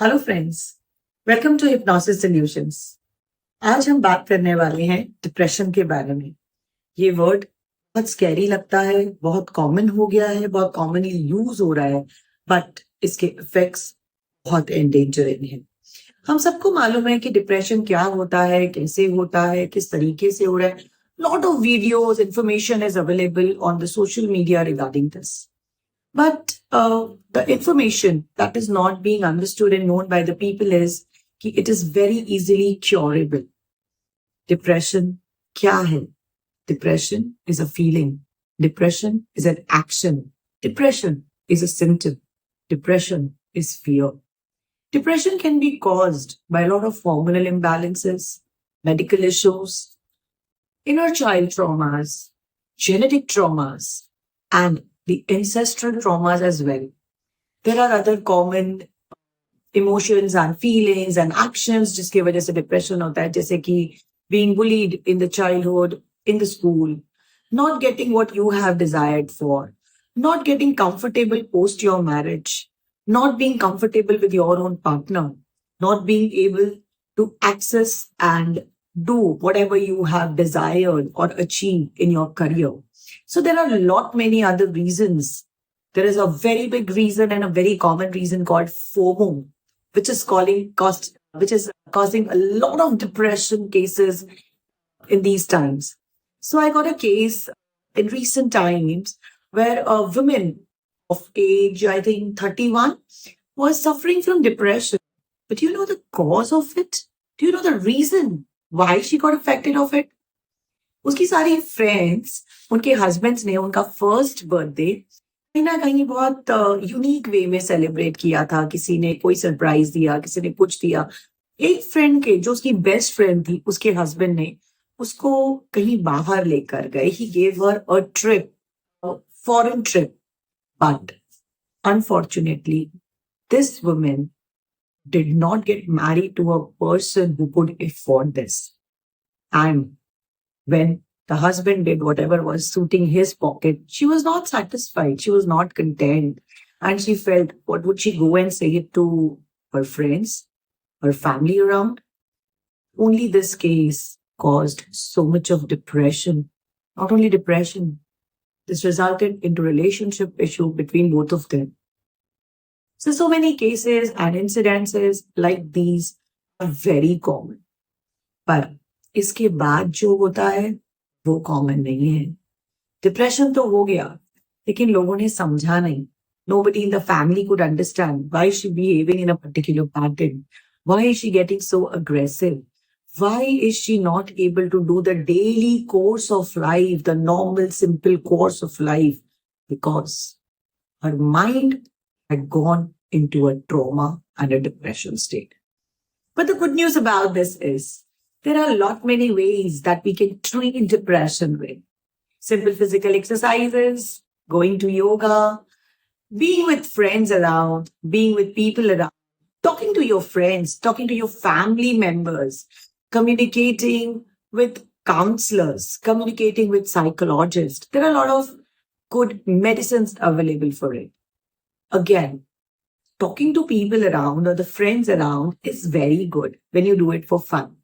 Hello friends, welcome to hypnosis solutions. आज हम बात करने वाले हैं डिप्रेशन के बारे में। ये वर्ड बहुत स्कैरी लगता है, बहुत कॉमन हो गया है, बहुत कॉमनली यूज हो रहा है, बट इसके इफेक्ट्स बहुत एंडेंजरिंग हैं। हम सबको मालूम है कि डिप्रेशन क्या होता है, कैसे होता है, किस तरीके से हो रहा है। Lot of videos, information is available on the social media regarding this. But the information that is not being understood and known by the people is कि it is very easily curable. Depression क्या है? Depression is a feeling. Depression is an action. Depression is a symptom. Depression is fear. Depression can be caused by a lot of hormonal imbalances, medical issues, inner child traumas, genetic traumas, and the ancestral traumas as well. There are other common emotions and feelings and actions जिसकी वजह से depression होता है, जैसे कि being bullied in the childhood, in the school, not getting what you have desired for, not getting comfortable post your marriage, not being comfortable with your own partner, not being able to access and do whatever you have desired or achieved in your career. So there are a lot many other reasons. There is a very big reason and a very common reason called FOMO, which is causing a lot of depression cases in these times. So I got a case in recent times where a woman of age, I think 31, was suffering from depression. But do you know the cause of it? Do you know the reason why she got affected of it? उसकी सारी friends, उनके husbands ने उनका first birthday कहीं ना कहीं बहुत unique way में सेलिब्रेट किया था। किसी ने कोई सरप्राइज दिया, किसी ने कुछ दिया। एक फ्रेंड के, जो उसकी बेस्ट फ्रेंड थी, उसके हस्बैंड ने उसको कहीं बाहर लेकर गए। He gave her a trip, foreign trip, but unfortunately this woman did not get married to a person who could afford this. And when the husband did whatever was suiting his pocket, she was not satisfied. She was not content. And she felt, what would she go and say it to her friends, her family around? Only this case caused so much of depression. Not only depression, this resulted into relationship issue between both of them. So many cases and incidences like these are very common. पर इसके बाद जो होता है वो common नहीं है। Depression तो हो गया, लेकिन लोगों ने समझा नहीं। Nobody in the family could understand why is she behaving in a particular pattern. Why is she getting so aggressive? Why is she not able to do the daily course of life, the normal, simple course of life? Because her mind had gone into a trauma and a depression state. But the good news about this is there are a lot many ways that we can treat depression with. Simple physical exercises, going to yoga, being with friends around, being with people around, talking to your friends, talking to your family members, communicating with counselors, communicating with psychologists. There are a lot of good medicines available for it. Again, talking to people around or the friends around is very good when you do it for fun.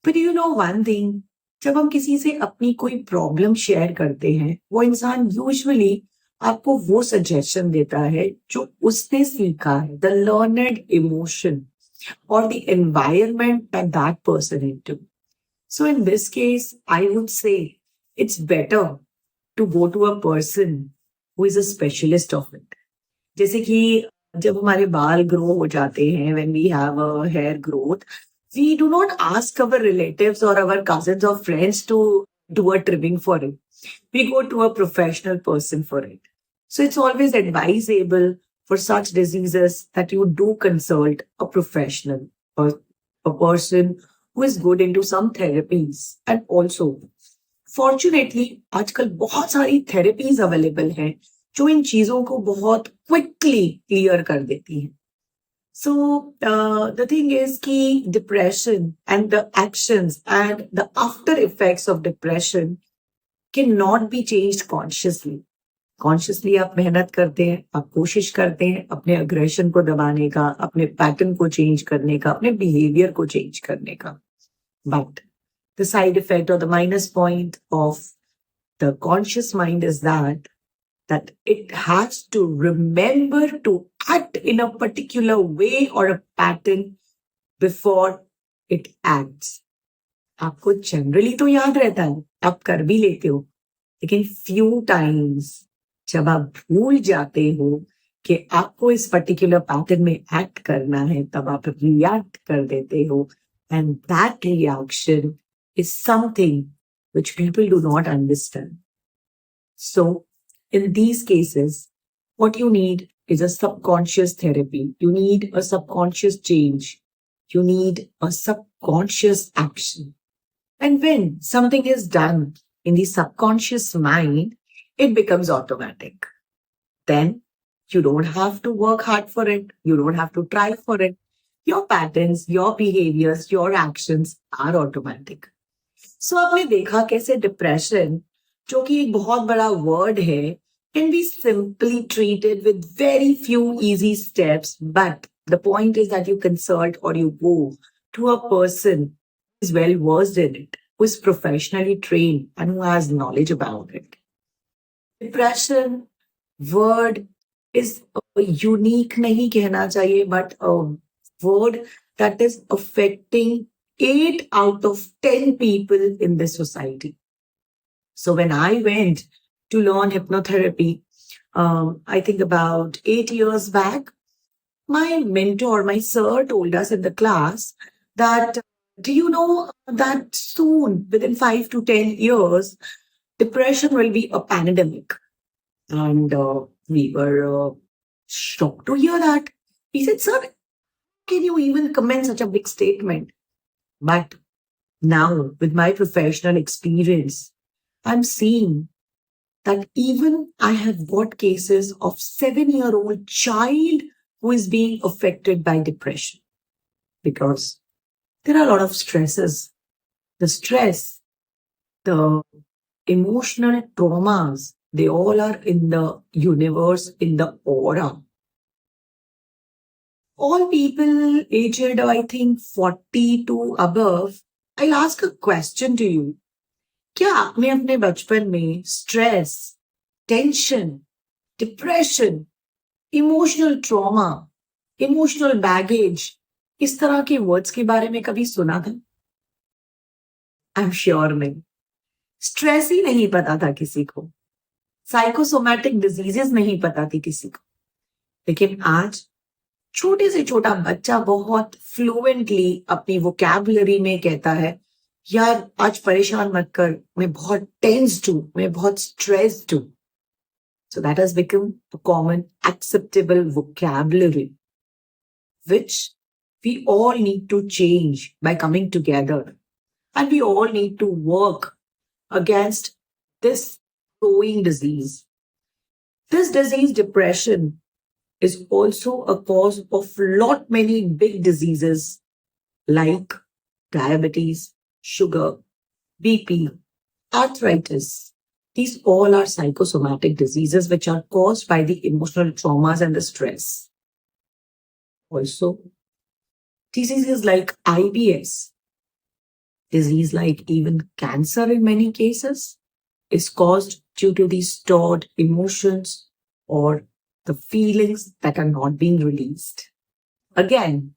But you know one thing, जब हम किसी से अपनी कोई problem share करते हैं, वो इंसान यूजुअली आपको वो सजेशन देता है जो उसने सीखा है, the learned emotion or the environment that that person into. So in this case, I would say it's better to go to a person who is a specialist of it. जैसे कि जब हमारे बाल ग्रो हो जाते हैं, when we have a hair growth, we do not ask our relatives or our cousins or friends to do a trimming for it. We go to a professional person for it. So it's always advisable for such diseases that you do consult a professional or a person who is good into some therapies. And also, fortunately, आजकल बहुत सारी therapies available हैं जो इन चीजों को बहुत quickly clear कर देती हैं. So the thing is कि depression and the actions and the after effects of depression cannot be changed consciously. Consciously आप मेहनत करते हैं, आप कोशिश करते हैं अपने अग्रेशन को दबाने का, अपने पैटर्न को चेंज करने का, अपने बिहेवियर को चेंज करने का। बट द साइड इफेक्ट और the minus point of the conscious mind is that it has to remember to act in a particular way or a pattern before it acts. आपको generally तो याद रहता है, आप कर भी लेते हो, लेकिन few times जब आप भूल जाते हो कि आपको इस पर्टिकुलर पैटर्न में एक्ट करना है, तब आप रिएक्ट कर देते हो, and that reaction is something which people do not understand. So in these cases, what you need is a subconscious therapy. You need a subconscious change. You need a subconscious action. And when something is done in the subconscious mind, it becomes automatic. Then you don't have to work hard for it. You don't have to try for it. Your patterns, your behaviors, your actions are automatic. So आपने देखा कैसे depression, जो कि एक बहुत बड़ा word है, can be simply treated with very few easy steps. But the point is that you consult or you go to a person who is well versed in it, who is professionally trained and who has knowledge about it. Depression word is unique नहीं कहना चाहिए, but a word that is affecting 8 out of 10 people in this society. So when I went to learn hypnotherapy, I think about 8 years back, my mentor, my sir told us in the class that, do you know that soon, within 5 to 10 years, depression will be a pandemic? And we were shocked to hear that. He said, sir, can you even comment such a big statement? But now, with my professional experience, I'm seeing that even I have got cases of 7-year-old child who is being affected by depression, because there are a lot of stresses. The stress, the emotional traumas, they all are in the universe, in the aura. All people aged, I think, 40 to above, I'll ask a question to you. क्या आपने अपने बचपन में stress, tension, depression, emotional trauma, emotional baggage, इस तरह के words के बारे में कभी सुना था? आई एम श्योर नहीं. स्ट्रेस ही नहीं पता था किसी को, साइकोसोमैटिक डिजीजेस नहीं पता थी किसी को. लेकिन आज छोटे से छोटा बच्चा बहुत फ्लुएंटली अपनी वोकैबुलरी में कहता है, यार आज परेशान मत कर, मैं बहुत टेंस्ड हूं, मैं बहुत स्ट्रेस्ड हूं. So that has become a common acceptable vocabulary, which we all need to change by coming together. And we all need to work against this growing disease. This disease, depression, is also a cause of lot many big diseases like diabetes, sugar, BP, arthritis. These all are psychosomatic diseases which are caused by the emotional traumas and the stress. Also, diseases like IBS, disease like even cancer in many cases, is caused due to these stored emotions or the feelings that are not being released. Again,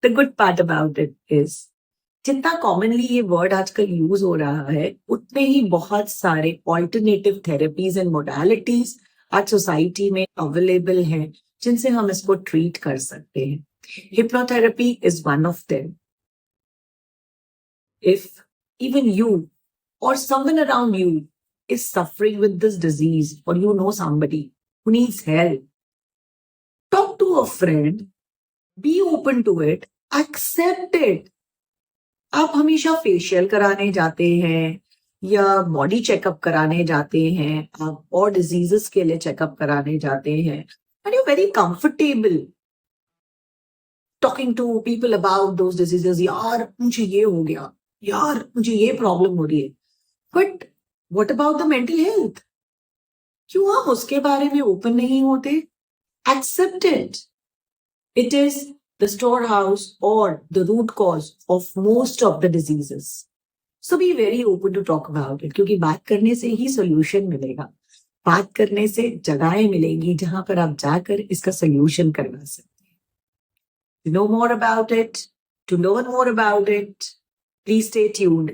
the good part about it is, जितना commonly ये word आजकल use हो रहा है, उतने ही बहुत सारे ऑल्टरनेटिव थेरेपीज एंड मोडालिटीज आज सोसाइटी में अवेलेबल हैं जिनसे हम इसको ट्रीट कर सकते हैं. Hypnotherapy is one of them. If even you or someone around you is suffering with this disease, or you know somebody who needs help, talk to a friend, be open to it, accept it. आप हमेशा facial कराने जाते हैं या body checkup कराने जाते हैं, आप और डिजीजेस के लिए चेकअप कराने जाते हैं, and you're very comfortable talking to people about those diseases. यार मुझे ये हो गया, यार मुझे ये प्रॉब्लम हो रही है. But what about the mental health? क्यों हम उसके बारे में ओपन नहीं होते? Accept it. It is the storehouse or the root cause of most of the diseases. So be very open to talk about it क्योंकि बात करने से ही solution मिलेगा. बात करने से जगहें मिलेंगी जहां पर आप जाकर इसका solution करवा सकते हैं. To know more about it, to learn more about it, please stay tuned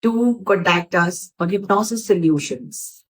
to contact us on Hypnosis Solutions.